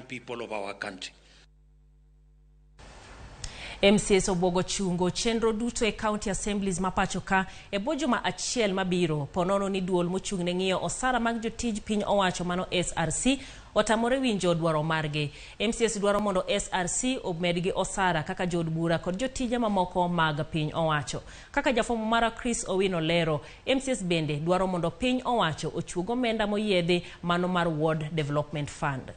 people of our country. MCAs obuogo chungo chenro duto e county assemblies ma pachoka e bojuma achiel mabiro ponono ni duol mochungne ng'iyo osara mag jotij piny owacho mano SRC otamore winjo dwaro margi. MCAs dwaro mondo SRC omedgi osara kaka jod bura kod jotije mamoko mag piny owacho. Kaka jafomo mara Chris Owino lero, MCAs bende dwaro mondo piny owacho ochuog omenda moyiedhi mano mar Ward Development Fund.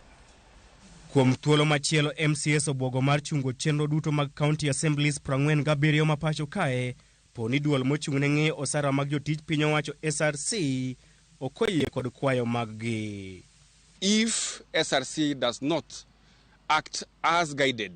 Kuom thuolo machielo, MCAs obuogo mar chungo chenro duto mag county assemblies 47 ma pacho kae poni duol mochungne ng'iyo osara mag jotij piny owacho SRC okoyie kod kwayo maggi. If SRC does not act as guided,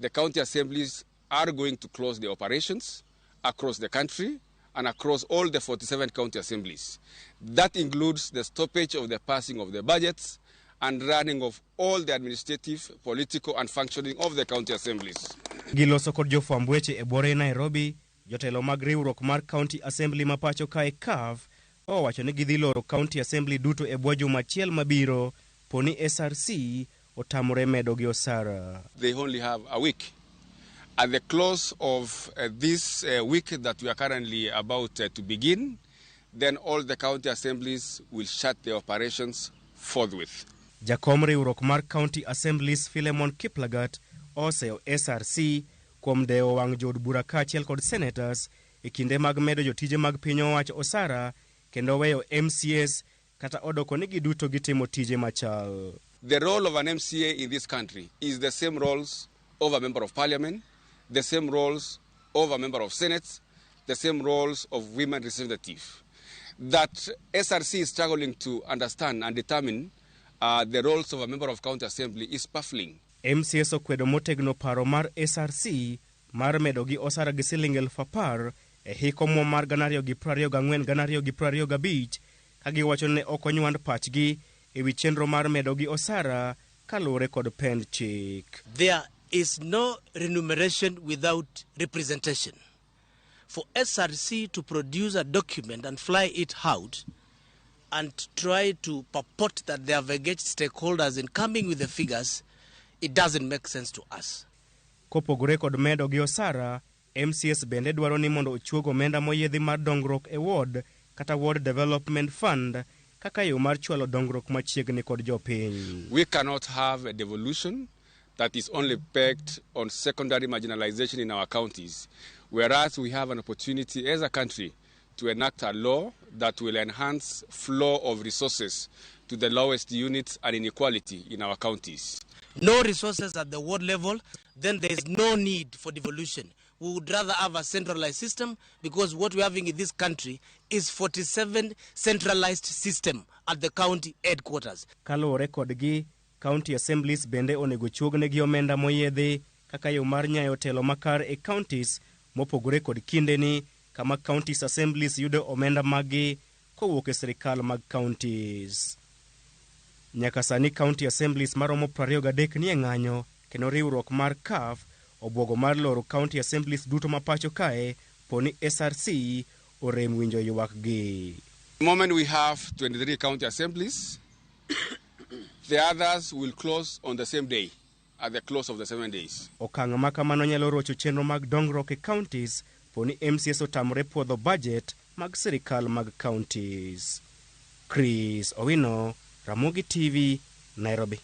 the county assemblies are going to close the operations across the country and across all the 47 county assemblies. That includes the stoppage of the passing of the budgets and running of all the administrative, political and functioning of the county assemblies. Giloso kod jofwamb weche e bore Nairobi, jotelo mag riwruok mar county assembly ma pacho kae CAF owacho ni gidhi loro county assembly duto e bwo juma achiel mabiro poni SRC otamore medo gi osara. They only have a week. At the close of this week that we are currently about to begin, then all the county assemblies will shut their operations forthwith. Jakom riwruok mar county assemblies Philemon Kiplagat oseo SRC kuom deo wang' jod bura kaachiel kod senators e kinde mag medo jotije mag piny owacho osara kendo weyo MCAs kata odoko ni giduto gitimo tije machal. The role of an MCA in this country is the same roles of a member of parliament, the same roles of a member of senate, the same roles of women representative. That SRC is struggling to understand and determine the roles of a member of county assembly is baffling. MCAs okwedo motegno paro mar SRC mar medo gi osara gi siling 10,000 e hiko mo mar 2024-2025 ka giwacho ne okonywand pachgi e wi chenro mar medo gi osara kalure kod pend chik. There is no remuneration without representation. For SRC to produce a document and fly it out and try to purport that they have engaged stakeholders in coming with the figures, it doesn't make sense to us. Kopogore kod medo gi osara, MCAs bende dwaro ni mondo ochuog omenda moyiedhi mar dongruok e ward kata Ward Development Fund kaka yo mar chwalo dongruok machiegni kod jopiny. We cannot have a devolution that is only pegged on secondary marginalization in our counties, whereas we have an opportunity as a country to enact a law that will enhance flow of resources to the lowest units and inequality in our counties. No resources at the ward level, then there is no need for devolution. We would rather have a centralized system because what we're having in this country is 47 centralized system at the county headquarters. Kalore kodgi, county assemblies bende onego chuogne gi omenda moyedhi kaka yo mar nyayo telo makar e counties mopogore kod kindeni kama counties assemblies yudo omenda magi kowuok e sirikal mag counties. Nyaka sani county assemblies maromo 23 ni e ng'anyo kendo riwruok mar CAF obuogo mar loro county assemblies duto ma pacho kae poni SRC orem winjo ywak gi. The moment we have 23 county assemblies, the others will close on the same day, at the close of the 7 days. Okang' ma kamano nyalo rocho chenro mag dongruok e counties poni MCAs otamore puodho budget mag sirikal mag counties. Chris Owino, Ramogi TV, Nairobi.